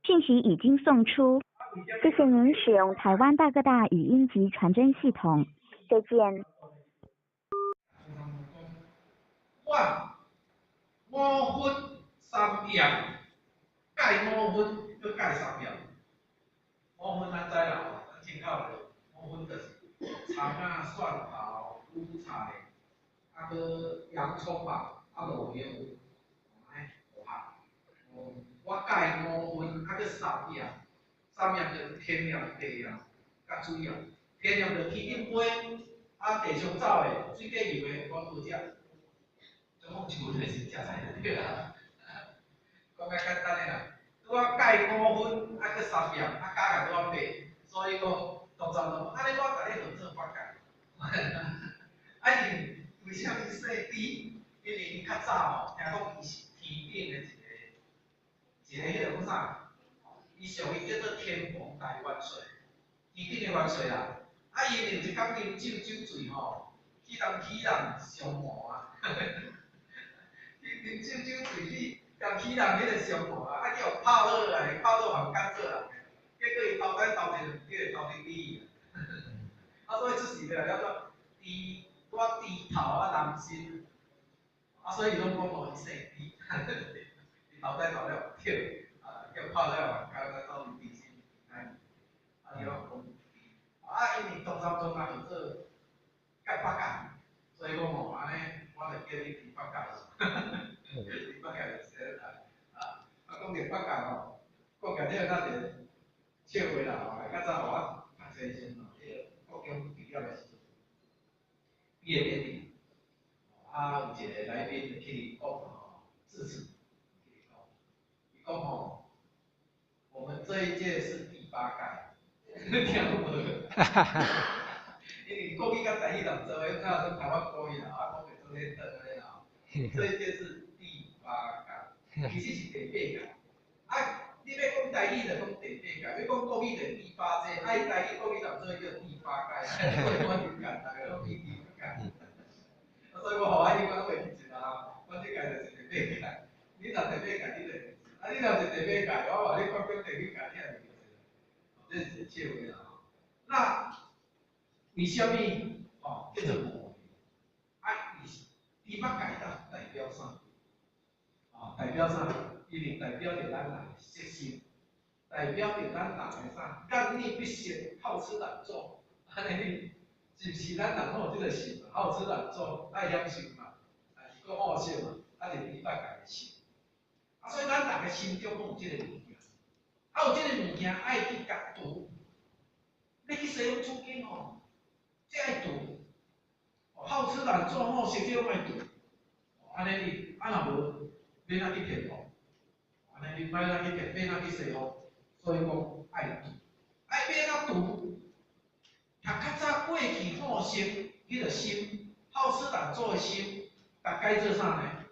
讯息已经送出，谢谢您使用台湾大哥大语音及传真系统，再见。5分3秒，改5分，搁改3秒。5分咱知啦，真巧咧。5分就是葱啊、蒜头、韭菜，搁洋葱吧，落叶，安尼五下。我改5分，搁3秒，3秒就天亮地啊，较主要。天亮就起紧飞，地上走的、水底游的，我无食。总共就就是食菜就对啦。讲较简单的啦，我改5分，搁3秒，加个我8，所以讲动作咯。安尼我甲你合作发觉。是为啥物说猪？因为伊较早听讲伊是天顶的迄个啥？伊属于叫做天皇大元帅，天顶的元帅啦。因为一工啉酒醉去当起人上魔啊！啉酒醉去当起人迄个上魔啊！叫泡好来，泡到还干做人，结果伊斗一斗去斗伫你。所以出事了，叫做我低头人心，所以伊拢讲伊姓猪，伊斗了跳，叫泡了还干到你心，伊拢讲。因为中山中合作甲北港，所以讲安尼我就叫你去北港咯。去北港就是讲到北港国家了咱就笑话啦较早我读册时阵国中毕业的时阵，毕业典礼，有一个来宾就去讲致辞，伊讲我们这一届是第8届，听无？因为国语甲台语同做诶，看算台湾国语啦，讲袂做咧转安尼啦。这一届是第8届，其实是第8届。你要讲台语就讲第8届，要讲国语就第8届，台语国语同做叫第8届，所以我真简单个，拢第8届。所以我互伊讲袂记啦，我这届就是第8届，你若第8届，你就你若是第8届，我话你国中第几届，你也袂记。这是笑话啦。那为什么叫做魔？第8届代表啥？代表啥？因为代表着咱人的习性，代表着咱人的啥？干逆不懈，好吃懒做。安尼是不是咱人有这个性？好吃懒做，爱享受嘛，是讲好笑嘛，是第8届的性。所以咱大家心中拢有这个物件，有这个物件爱去解读。你去西方出境这爱读，好吃懒做实际拢爱读。安尼你若无，要哪去骗安尼你歹哪去骗，要哪去西方？所以讲爱读，要哪读？读较早过去生迄个心，好吃懒做的心，该做啥呢？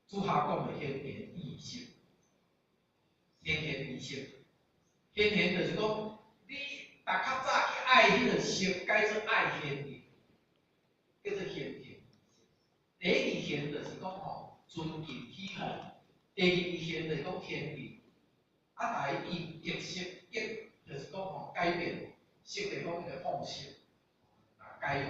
主下讲的先天异性，先天异性。天然就是讲，你较早去爱迄个性，改做爱天然，叫做先天。第2贤就是讲尊敬起哄；第2贤就是讲天然。第逆色逆就是讲改变，色就是讲个放色，改用。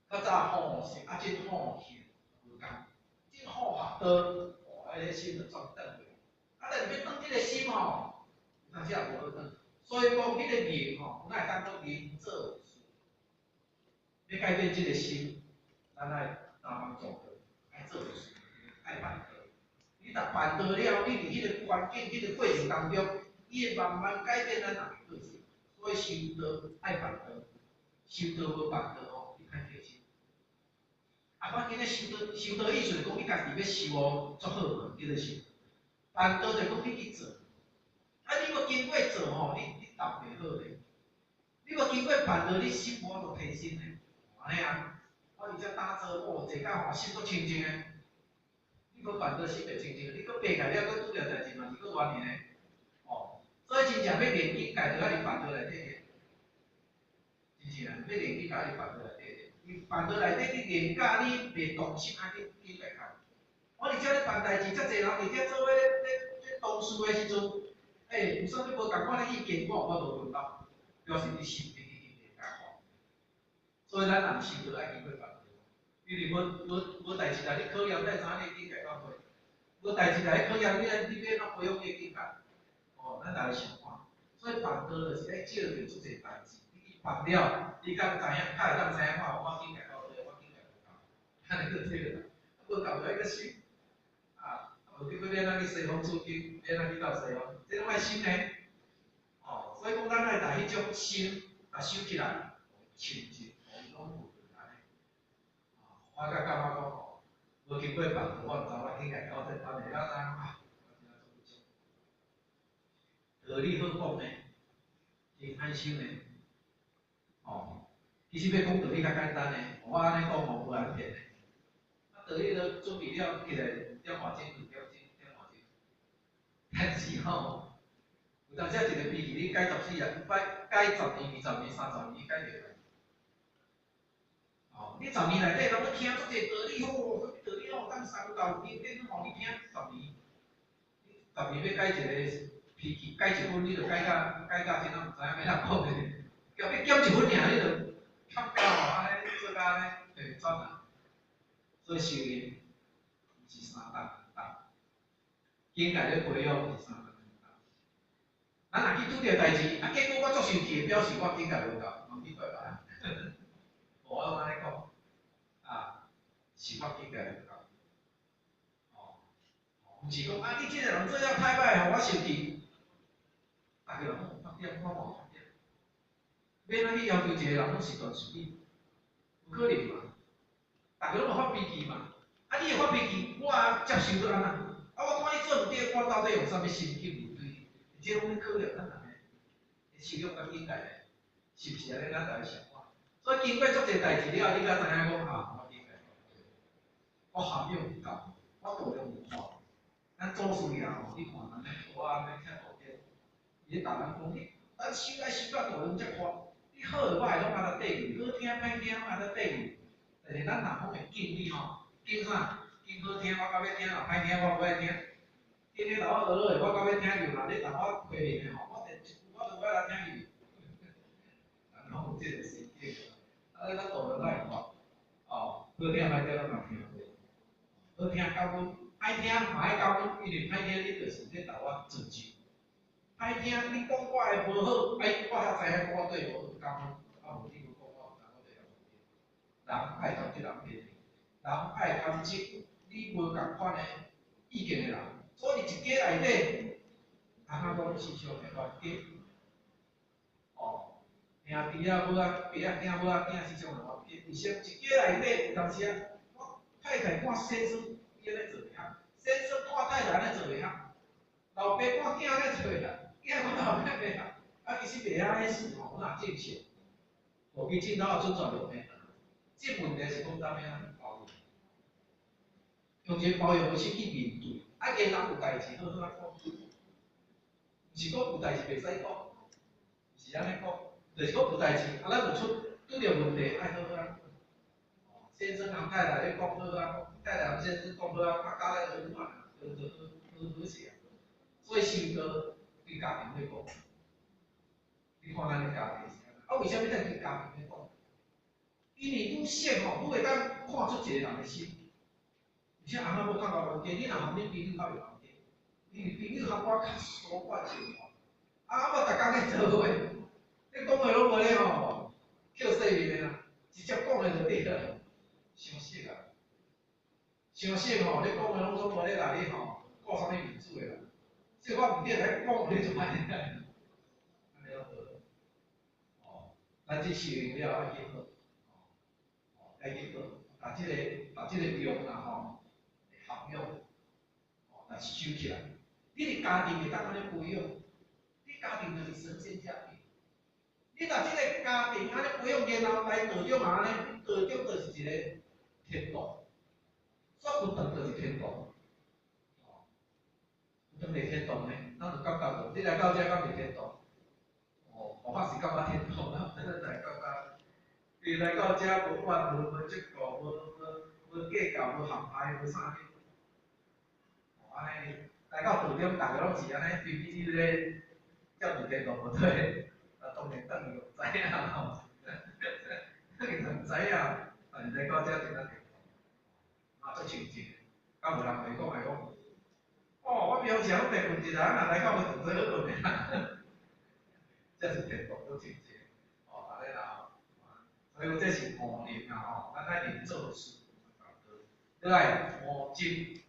较早放色，真放现无共，真放学道，个心就转转去。但是要转这个心但是也无好转，所以讲迄个念咱会当做念做事。要改变这个心，咱爱帮助的，爱做事，爱办道。你若办道了，你伫迄个环境、迄个过程当中，伊会慢慢改变咱人的个性。所以修道爱办道，修道无办道你看开心。我今日修道意思是讲你家己要修足好，叫做修。办道就讲你去做。你要经过做你答袂好咧。你要经过办道，你心无法度提升咧。安尼我而且打坐坐到心都清净诶。你搁办道心袂清净，你搁爬起了，搁拄着代志嘛是搁乱呢。所以真正要练境界，就喺你办道内底练。真是啊，要练境界，喺你办道内底练。你办道内底你练到你袂动心，你来看。我伫遮咧办代志，遮济人伫遮做咧同事的时阵，有啥物无共款的意见，我都问到，表示你心比你应该好。所以咱人心都爱经过办道，因为无代志来你考验，你知影你境界到底。无代志来考验你要哪培养你的境界？咱大家想看，所以办道就是爱借着做这代志，你办了，你敢知影，才会当知影看我境界到底，我境界无够，安尼个这个，无够就爱个想。结果要咱去西方取经，要咱去到西方，这拢爱心呢。所以讲咱爱把迄种心收起来，清净，拢有安尼。我甲感觉讲无经过办，我毋知我境界到底，我袂晓知啊。道理好讲呢，真安心呢。其实要讲道理较简单呢，我安尼讲无安骗呢。道理都准备了起来，点话精2点钟。但是吼，有当时一个笔记你改14啊，改10年、20年、30年，改袂来。你10年内底，人要听足济道理道理当3到5年，变互你听10年。10年要改一个笔记，改1本，你着改到真啊，毋知影要哪讲诶。要减1分尔，你着较高安尼做甲安尼，会转啊。所以修炼毋是3档。境界咧培养是3档。咱若去拄着代志，结果我足生气，表示我境界无够，望你拜拜。我安尼讲，是我境界无够。毋是讲你即个人做了太歹，互我生气。大家人讲发点，我无发点。要咱去要求一个人拢是断随意，有可能嘛？大家拢有发脾气嘛？你会发脾气，我接受到安那？我看你做毋对，我到底用啥物心去面对？即拢考验咱人的修养甲境界的，是毋是安尼？咱家想看。所以经过足济代志了，你才知影讲我境界我涵养唔够，我度量唔好。咱祖师爷吼，你看咱咧，我安尼听道典，伊咧逐人讲咱修爱修到度量才宽。你好诶歹拢安尼缀入，好听歹听拢安尼缀入。但是咱人讲诶敬你吼，敬啥？敬好听，我到要听；若歹听，我无爱听。今日头我学落，我到要听就，若你同我批评的吼，我就无爱来听伊。人拢有即个性格，咱道德来看，好听歹听咱嘛听过，好听教阮，歹听嘛爱教阮，因为歹听你就是咧同我自救。歹听你讲我的无好，我遐知影我对无好，教阮，无你无讲我，我对人爱同即人批评，人爱谈即你无共款的意见的人，所以一家内底，阿讲是像个团结，兄弟仔母仔、爸仔囝母仔囝是像个团结。为什？一家内底有当时啊，我太太看先生伊安尼做袂晓，先生看太太安尼做袂晓，老爸看囝安尼做袂晓，囝看老爸袂晓，其实袂晓迄事吼，我若正常，无其正头准全落平。这问题是讲咱要安尼包容，用一个包容的心去面对。人有代志好好啊讲，毋是讲有代志袂使讲，毋是安尼讲，就是讲有代志，咱有拄着问题爱好好啊讲。先生同太太咧讲好啊讲，太太同先生讲好啊，家咧就好势啊。所以修道对家庭咧讲，你看咱的家庭是安为什么咱对家庭咧讲？因为愈小吼，愈会当看出一个人的心。而且阿妈要较高关键，你若含恁朋友较有关键，因为朋友含我较疏我少吼。阿妈逐工咧做伙，你讲话拢无咧吼，扣细面的啦，直接讲的就对了，伤熟啊！伤熟吼，你讲话拢总无咧内里吼，顾啥物面子的啦。所以我毋对来讲，你做安尼啦，安尼好。咱这修行了爱去好。爱去学，把即个用啦吼，合用，来收起来。你的家庭会当安尼培养，你家庭就是神仙家庭。你若即个家庭安尼培养，然后来道中安尼，道中就是一个天道，说有长就是天道。有长是天道呢，咱就感觉你来到遮敢是天道？我发是感觉天道啦，咱来感觉。伊来到遮无管无即个无计较无合拍无啥物，安尼来到途中，大家拢是安尼 PPT 咧叫你天路无对，当然等于唔知影吼，等于唔知影，但是到遮就咱地图，做清净，敢有人会讲来讲，哦，我标签拢白混一人，若来到有同做好混的啦，这是天路做清净，哦，安尼啦，所以这是五念啊吼，咱爱念做事，对来五经。